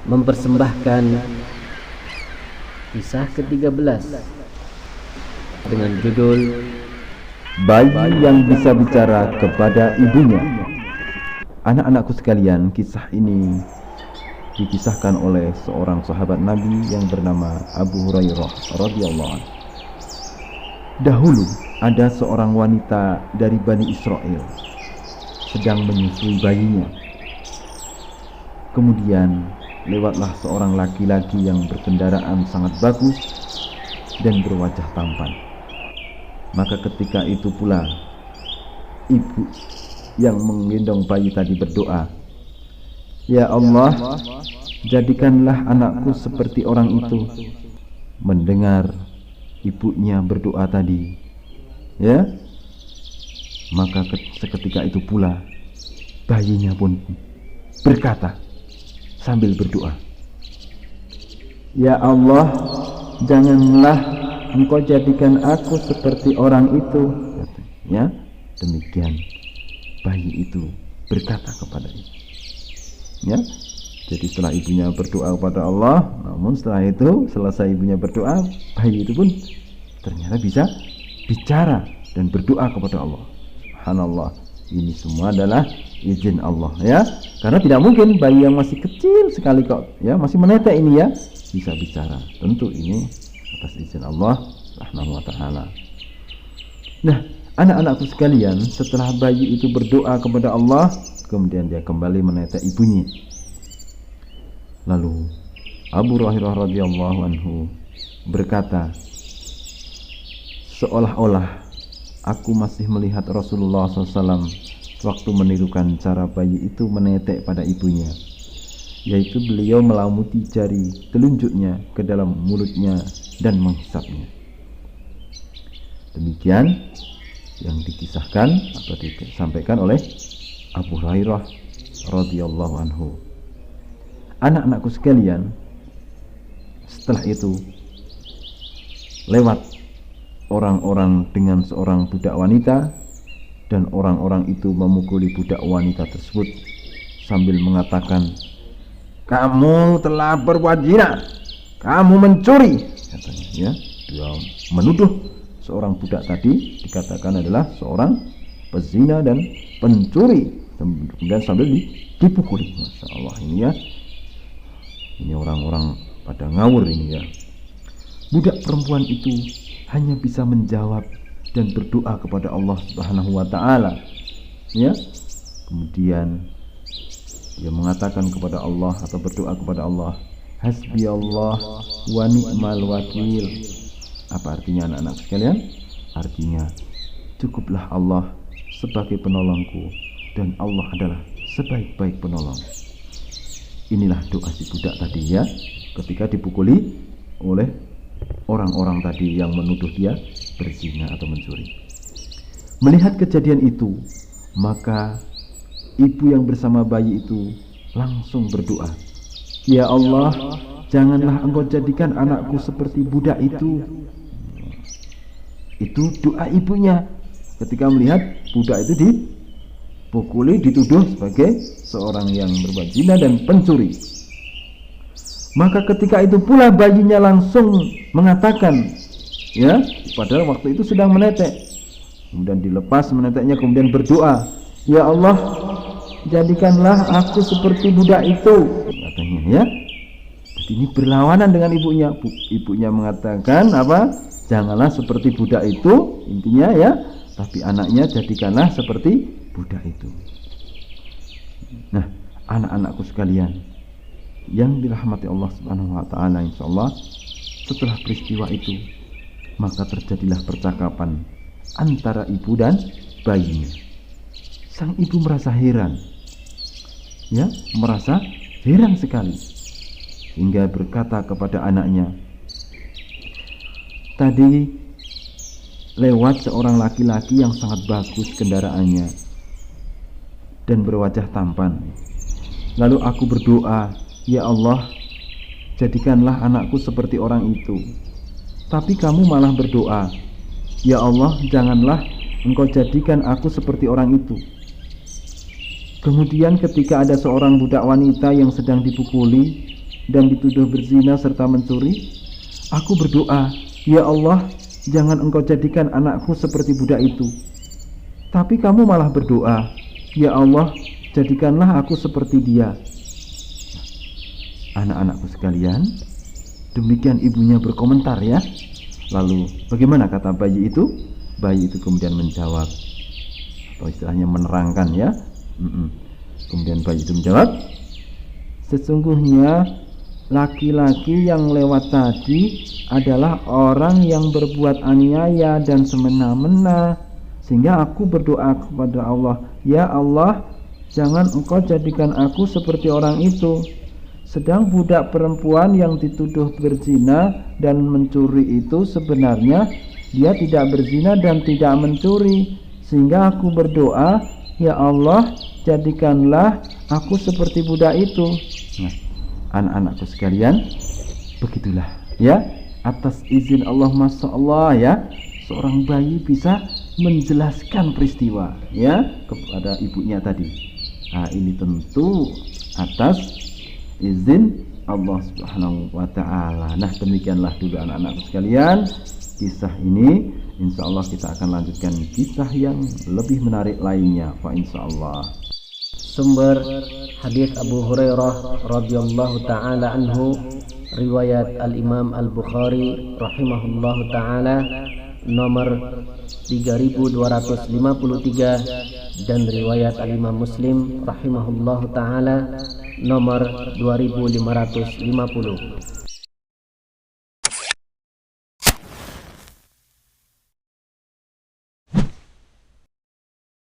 mempersembahkan kisah ke-13 dengan judul Bayi yang bisa bicara kepada ibunya. Anak-anakku sekalian, kisah ini dikisahkan oleh seorang sahabat Nabi yang bernama Abu Hurairah radhiyallahu anhu. Dahulu ada seorang wanita dari Bani Israel sedang menyusui bayinya. Kemudian lewatlah seorang laki-laki yang berkendaraan sangat bagus dan berwajah tampan. Maka ketika itu pula ibu yang menggendong bayi tadi berdoa, "Ya Allah, jadikanlah anakku seperti orang itu." Mendengar ibunya berdoa tadi, ya, maka seketika itu pula bayinya pun berkata sambil berdoa, "Ya Allah, janganlah Engkau jadikan aku seperti orang itu." Ya, demikian bayi itu berkata kepada ibu. Ya, jadi setelah ibunya berdoa kepada Allah, namun setelah itu selesai ibunya berdoa, bayi itu pun ternyata bisa bicara dan berdoa kepada Allah. Subhanallah, ini semua adalah izin Allah, ya. Karena tidak mungkin bayi yang masih kecil sekali kok, ya, masih menetek ini, ya, bisa bicara. Tentu ini atas izin Allah Subhanahu wa ta'ala. Nah, anak-anakku sekalian, setelah bayi itu berdoa kepada Allah, kemudian dia kembali menetek ibunya. Lalu Abu Hurairah radhiyallahu anhu berkata, "Seolah-olah aku masih melihat Rasulullah SAW waktu menirukan cara bayi itu menetek pada ibunya, yaitu beliau melamuti jari telunjuknya ke dalam mulutnya dan menghisapnya." Demikian yang dikisahkan atau disampaikan oleh Abu Hurairah radhiyallahu anhu. Anak-anakku sekalian, setelah itu lewat orang-orang dengan seorang budak wanita, dan orang-orang itu memukuli budak wanita tersebut sambil mengatakan, "Kamu telah berbuat zina, kamu mencuri," katanya, ya. Dia menuduh seorang budak tadi dikatakan adalah seorang pezina dan pencuri, kemudian sambil dipukuli. Masya Allah, ini, ya, ini orang-orang pada ngawur ini, ya. Budak perempuan itu hanya bisa menjawab dan berdoa kepada Allah Subhanahu wa ta'ala, ya. Kemudian dia mengatakan kepada Allah atau berdoa kepada Allah, "Hasbi Allah wa ni'mal wakil." Apa artinya, anak-anak sekalian? Artinya, cukuplah Allah sebagai penolongku dan Allah adalah sebaik-baik penolong. Inilah doa si budak tadi, ya, ketika dipukuli oleh orang-orang tadi yang menuduh dia berzina atau mencuri. Melihat kejadian itu, maka ibu yang bersama bayi itu langsung berdoa, "Ya Allah, janganlah Engkau jadikan anakku seperti budak itu." Itu doa ibunya ketika melihat budak itu dipukuli, dituduh sebagai seorang yang berbuat zina dan pencuri. Maka ketika itu pula bayinya langsung mengatakan, ya, padahal waktu itu sedang menetek, kemudian dilepas meneteknya, kemudian berdoa, "Ya Allah, jadikanlah aku seperti budak itu," katanya, ya. Jadi ini berlawanan dengan ibunya. Ibunya mengatakan apa? Janganlah seperti budak itu, intinya, ya, tapi anaknya jadikanlah seperti budak itu. Nah, anak-anakku sekalian yang dirahmati Allah Subhanahu wa ta'ala, insyaallah setelah peristiwa itu maka terjadilah percakapan antara ibu dan bayinya. Sang ibu merasa heran, ya, merasa heran sekali, hingga berkata kepada anaknya, "Tadi lewat seorang laki-laki yang sangat bagus kendaraannya dan berwajah tampan. Lalu aku berdoa, 'Ya Allah, jadikanlah anakku seperti orang itu.' Tapi kamu malah berdoa, 'Ya Allah, janganlah Engkau jadikan aku seperti orang itu.' Kemudian ketika ada seorang budak wanita yang sedang dipukuli, dan dituduh berzina serta mencuri? Aku berdoa, ya Allah, jangan engkau jadikan anakku seperti budak itu. Tapi kamu malah berdoa, ya Allah, jadikanlah aku seperti dia. Anak-anakku sekalian, demikian ibunya berkomentar ya. Lalu bagaimana kata bayi itu? Bayi itu kemudian menjawab, atau istilahnya menerangkan ya. Kemudian bayi itu menjawab, sesungguhnya laki-laki yang lewat tadi adalah orang yang berbuat aniaya dan semena-mena, sehingga aku berdoa kepada Allah, ya Allah, jangan engkau jadikan aku seperti orang itu. Sedang budak perempuan yang dituduh berzina dan mencuri itu sebenarnya dia tidak berzina dan tidak mencuri, sehingga aku berdoa, ya Allah, jadikanlah aku seperti budak itu. Nah, anak-anakku sekalian, begitulah ya, atas izin Allah, Masya Allah ya, seorang bayi bisa menjelaskan peristiwa ya kepada ibunya tadi. Nah, ini tentu atas izin Allah Subhanahu wa ta'ala. Nah, demikianlah dulu anak-anakku sekalian kisah ini. Insya Allah kita akan lanjutkan kisah yang lebih menarik lainnya, Pak, insya Allah. Sumber hadis Abu Hurairah radhiyallahu taala anhu, riwayat Al-Imam Al-Bukhari rahimahullahu taala nomor 3253, dan riwayat Al-Imam Muslim rahimahullahu taala nomor 2550.